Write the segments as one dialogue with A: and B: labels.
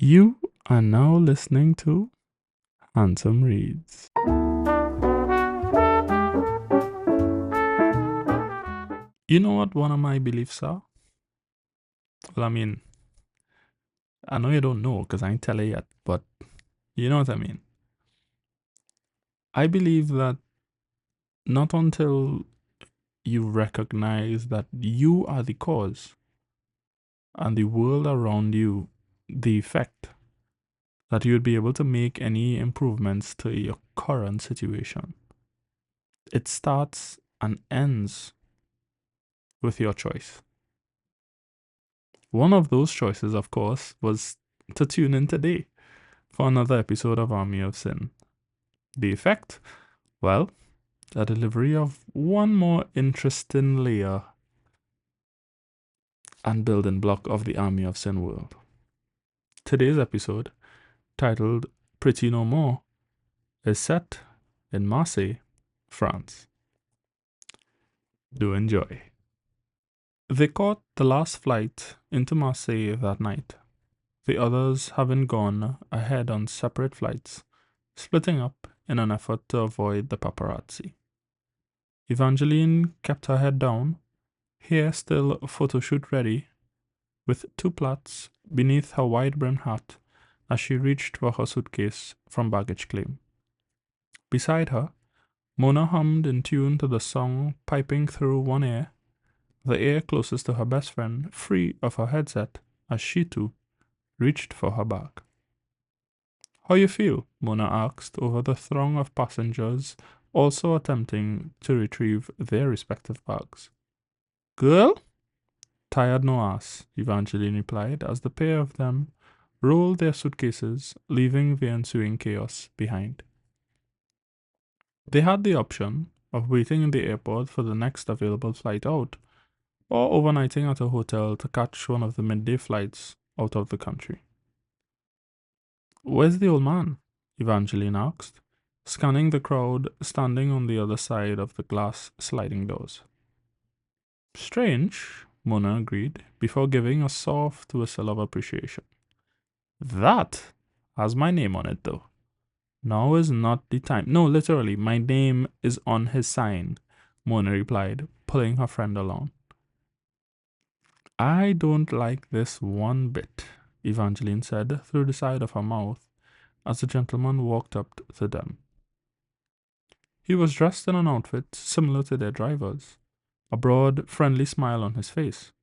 A: You are now listening to Handsome Reads. You know what one of my beliefs are? Well, I know you don't know because I ain't tell you yet, but you know what I mean. I believe that not until you recognize that you are the cause and the world around you the effect, that you would be able to make any improvements to your current situation. It starts and ends with your choice. One of those choices, of course, was to tune in today for another episode of Army of Sin. The effect? Well, the delivery of one more interesting layer and building block of the Army of Sin world. Today's episode, titled Pretty No More, is set in Marseille, France. Do enjoy. They caught the last flight into Marseille that night, the others having gone ahead on separate flights, splitting up in an effort to avoid the paparazzi. Evangeline kept her head down, hair still photoshoot ready, with two plaits beneath her wide-brimmed hat as she reached for her suitcase from baggage claim. Beside her, Mona hummed in tune to the song piping through one ear, the ear closest to her best friend free of her headset as she too reached for her bag. "How you feel?" Mona asked over the throng of passengers also attempting to retrieve their respective bags. "Girl?" "Tired no ass," Evangeline replied as the pair of them rolled their suitcases, leaving the ensuing chaos behind. They had the option of waiting in the airport for the next available flight out, or overnighting at a hotel to catch one of the midday flights out of the country. "Where's the old man?" Evangeline asked, scanning the crowd standing on the other side of the glass sliding doors. "Strange," Mona agreed, before giving a soft whistle of appreciation. "That has my name on it, though. Now is not the time." "No, literally, my name is on his sign," Mona replied, pulling her friend along. "I don't like this one bit," Evangeline said through the side of her mouth as the gentleman walked up to them. He was dressed in an outfit similar to their driver's, a broad, friendly smile on his face.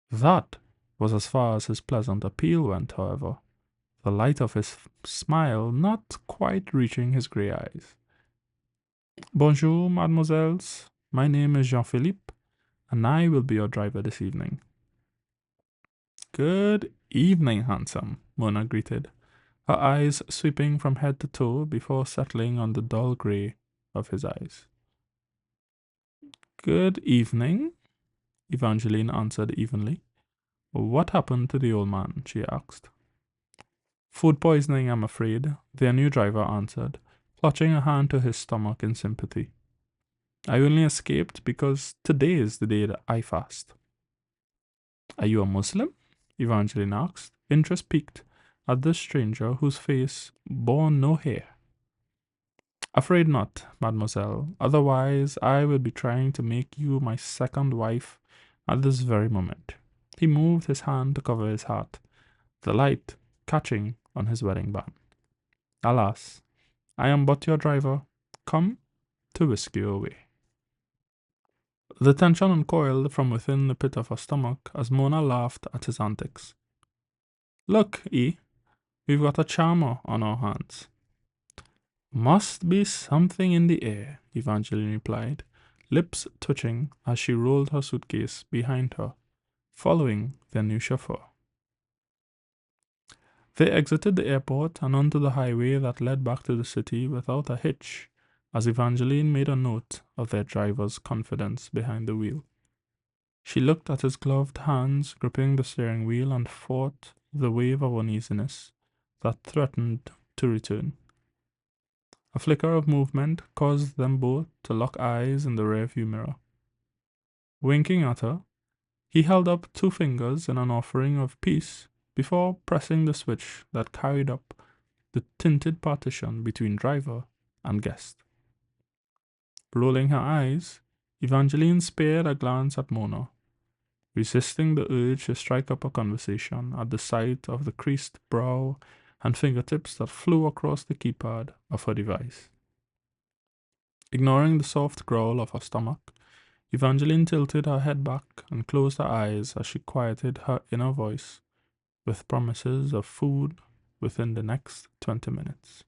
A: That was as far as his pleasant appeal went, however, the light of his smile not quite reaching his grey eyes. "Bonjour, mademoiselles. My name is Jean-Philippe, and I will be your driver this evening." "Good evening, handsome," Mona greeted, her eyes sweeping from head to toe before settling on the dull grey of his eyes. "Good evening," Evangeline answered evenly. "What happened to the old man?" she asked. "Food poisoning, I'm afraid," their new driver answered, clutching a hand to his stomach in sympathy. "I only escaped because today is the day that I fast." "Are you a Muslim?" Evangeline asked, interest piqued at this stranger whose face bore no hair. "Afraid not, mademoiselle. Otherwise, I would be trying to make you my second wife at this very moment." He moved his hand to cover his hat, the light catching on his wedding band. "Alas, I am but your driver, come to whisk you away." The tension uncoiled from within the pit of her stomach as Mona laughed at his antics. "Look, E, we've got a charmer on our hands." "Must be something in the air," Evangeline replied, lips twitching as she rolled her suitcase behind her, following their new chauffeur. They exited the airport and onto the highway that led back to the city without a hitch, as Evangeline made a note of their driver's confidence behind the wheel. She looked at his gloved hands gripping the steering wheel and fought the wave of uneasiness that threatened to return. A flicker of movement caused them both to lock eyes in the rearview mirror. Winking at her, he held up two fingers in an offering of peace before pressing the switch that carried up the tinted partition between driver and guest. Rolling her eyes, Evangeline spared a glance at Mona, resisting the urge to strike up a conversation at the sight of the creased brow and fingertips that flew across the keypad of her device. Ignoring the soft growl of her stomach, Evangeline tilted her head back and closed her eyes as she quieted her inner voice with promises of food within the next 20 minutes.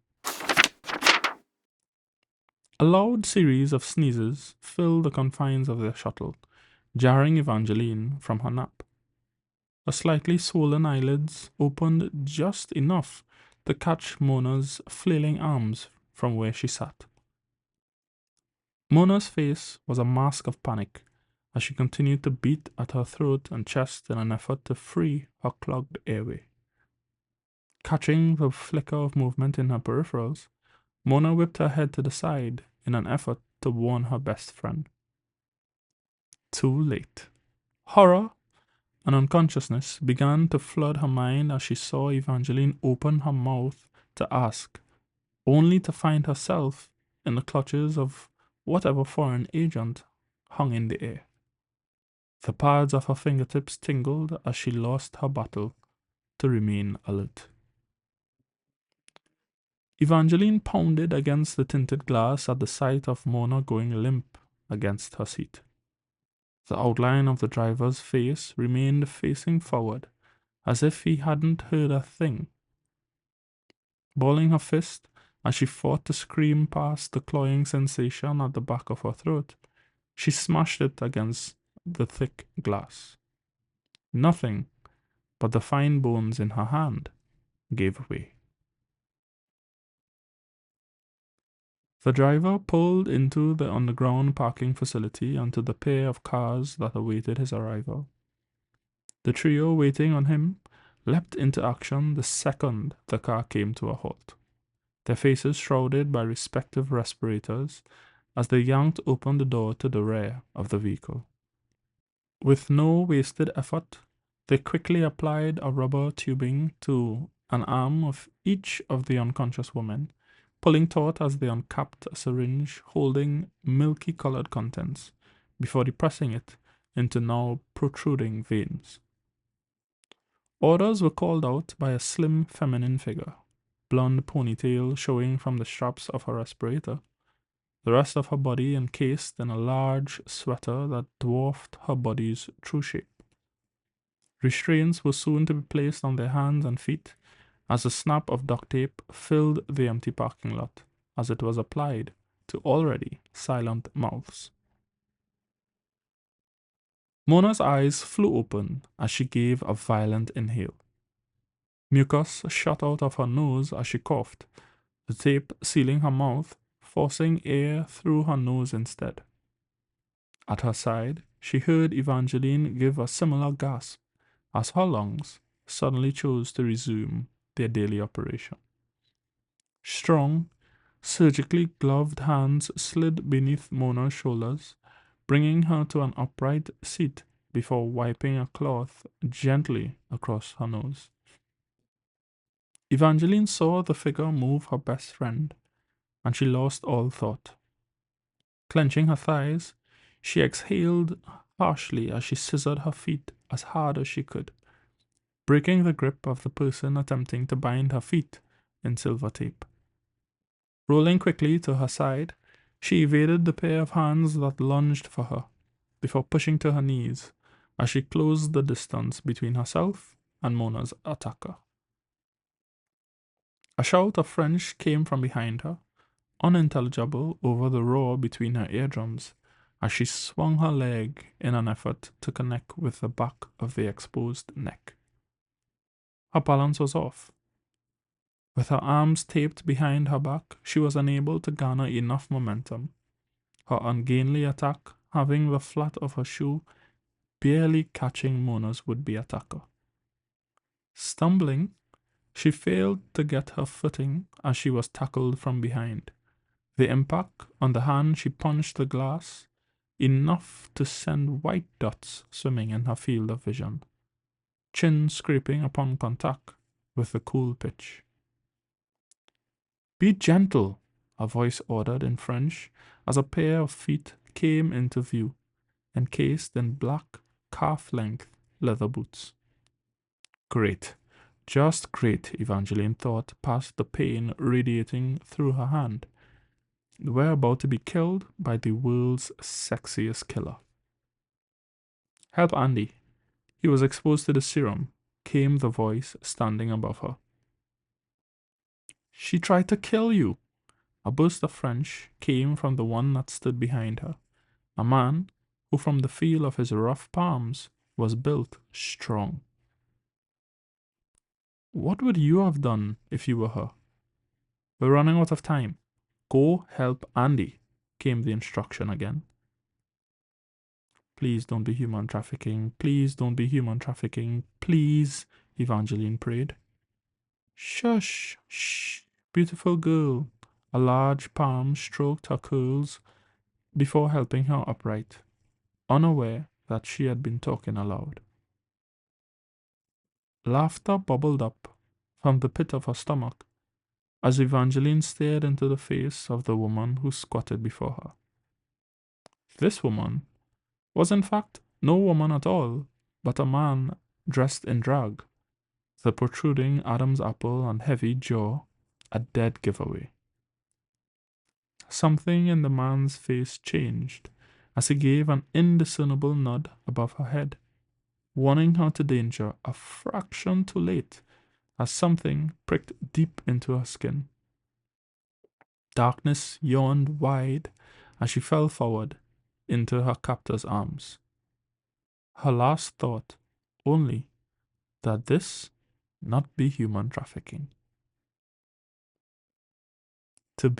A: A loud series of sneezes filled the confines of their shuttle, jarring Evangeline from her nap. Her slightly swollen eyelids opened just enough to catch Mona's flailing arms from where she sat. Mona's face was a mask of panic as she continued to beat at her throat and chest in an effort to free her clogged airway. Catching the flicker of movement in her peripherals, Mona whipped her head to the side in an effort to warn her best friend. Too late. Horror and unconsciousness began to flood her mind as she saw Evangeline open her mouth to ask, only to find herself in the clutches of whatever foreign agent hung in the air. The pads of her fingertips tingled as she lost her battle to remain alert. Evangeline pounded against the tinted glass at the sight of Mona going limp against her seat. The outline of the driver's face remained facing forward, as if he hadn't heard a thing. Balling her fist as she fought to scream past the cloying sensation at the back of her throat, she smashed it against the thick glass. Nothing but the fine bones in her hand gave way. The driver pulled into the underground parking facility and to the pair of cars that awaited his arrival. The trio waiting on him leapt into action the second the car came to a halt, their faces shrouded by respective respirators as they yanked open the door to the rear of the vehicle. With no wasted effort, they quickly applied a rubber tubing to an arm of each of the unconscious women, pulling taut as they uncapped a syringe holding milky-colored contents before depressing it into now protruding veins. Orders were called out by a slim feminine figure, blonde ponytail showing from the straps of her respirator, the rest of her body encased in a large sweater that dwarfed her body's true shape. Restraints were soon to be placed on their hands and feet as a snap of duct tape filled the empty parking lot as it was applied to already silent mouths. Mona's eyes flew open as she gave a violent inhale. Mucus shot out of her nose as she coughed, the tape sealing her mouth, forcing air through her nose instead. At her side, she heard Evangeline give a similar gasp as her lungs suddenly chose to resume their daily operation. Strong, surgically gloved hands slid beneath Mona's shoulders, bringing her to an upright seat before wiping a cloth gently across her nose. Evangeline saw the figure move her best friend, and she lost all thought. Clenching her thighs, she exhaled harshly as she scissored her feet as hard as she could, breaking the grip of the person attempting to bind her feet in silver tape. Rolling quickly to her side, she evaded the pair of hands that lunged for her, before pushing to her knees as she closed the distance between herself and Mona's attacker. A shout of French came from behind her, unintelligible over the roar between her eardrums, as she swung her leg in an effort to connect with the back of the exposed neck. Her balance was off. With her arms taped behind her back, she was unable to garner enough momentum, her ungainly attack having the flat of her shoe barely catching Mona's would-be attacker. Stumbling, she failed to get her footing as she was tackled from behind. The impact on the hand she punched the glass, enough to send white dots swimming in her field of vision. chin scraping upon contact with the cool pitch. "Be gentle," a voice ordered in French as a pair of feet came into view, encased in black, calf-length leather boots. Great. Just great, Evangeline thought past the pain radiating through her hand. We're about to be killed by the world's sexiest killer. "Help Andy. He was exposed to the serum," came the voice standing above her. "She tried to kill you." A burst of French came from the one that stood behind her, a man who from the feel of his rough palms was built strong. "What would you have done if you were her?" "We're running out of time. Go help Andy," came the instruction again. "Please don't be human trafficking. Please don't be human trafficking. Please," Evangeline prayed. "Shush, shh, beautiful girl." A large palm stroked her curls before helping her upright, unaware that she had been talking aloud. Laughter bubbled up from the pit of her stomach as Evangeline stared into the face of the woman who squatted before her. This woman was in fact no woman at all, but a man dressed in drag, the protruding Adam's apple and heavy jaw a dead giveaway. Something in the man's face changed as he gave an indiscernible nod above her head, warning her to danger a fraction too late as something pricked deep into her skin. Darkness yawned wide as she fell forward into her captor's arms. Her last thought only that this not be human trafficking. To